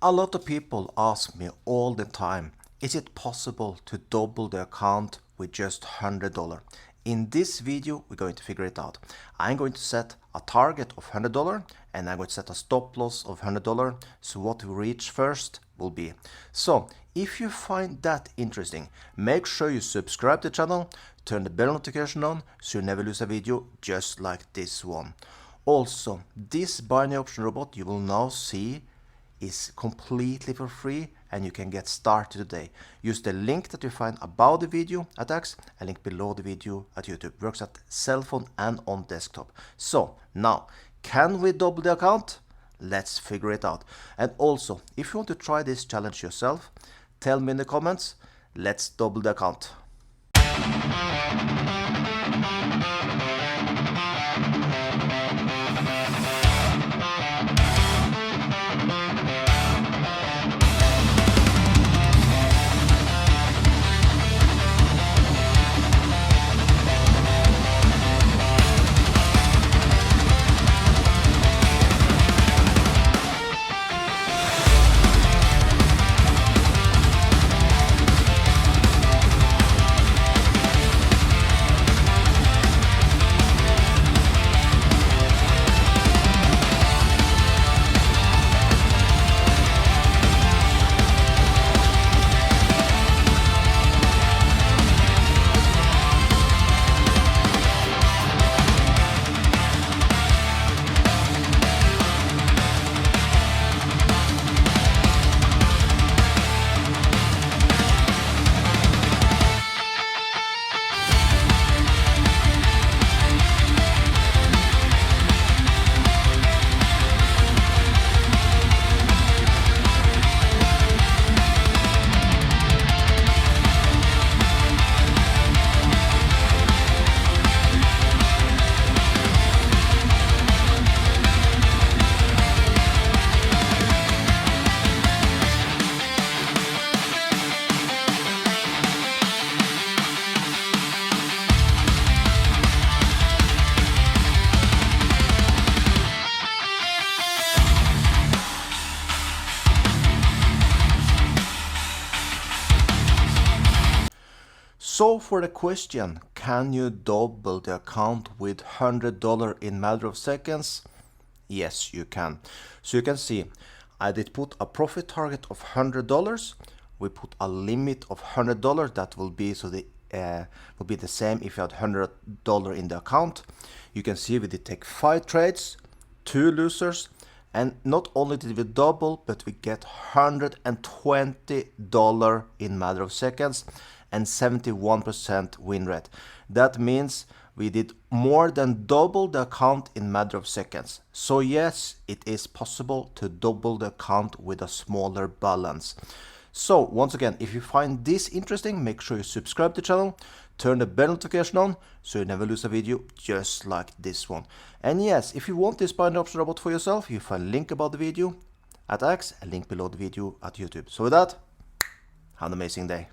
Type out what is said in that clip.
A lot of people ask me all the time, is it possible to double the account with just $100? In this video, we're going to figure it out. I'm going to set a target of $100 and I'm going to set a stop loss of $100. So what we reach first will be. So if you find that interesting, make sure you subscribe to the channel, turn the bell notification on so you never lose a video just like this one. Also, this binary option robot you will now see is completely for free and you can get started today. Use the link that you find above the video at X and link below the video at YouTube. Works at cell phone and on desktop. So now, can we double the account? Let's figure it out. And also, if you want to try this challenge yourself, tell me in the comments. Let's double the account. So for the question, can you double the account with $100 in matter of seconds? Yes, you can. So you can see, I did put a profit target of $100. We put a limit of $100. That will be will be the same if you had $100 in the account. You can see we did take 5 trades, 2 losers, and not only did we double, but we get $120 in matter of seconds and 71% win rate. That means we did more than double the account in matter of seconds. So yes, it is possible to double the account with a smaller balance. So once again, if you find this interesting, make sure you subscribe to the channel, turn the bell notification on so you never lose a video just like this one. And yes, if you want this binary option robot for yourself, you find a link above the video at X, a link below the video at YouTube. So with that, have an amazing day.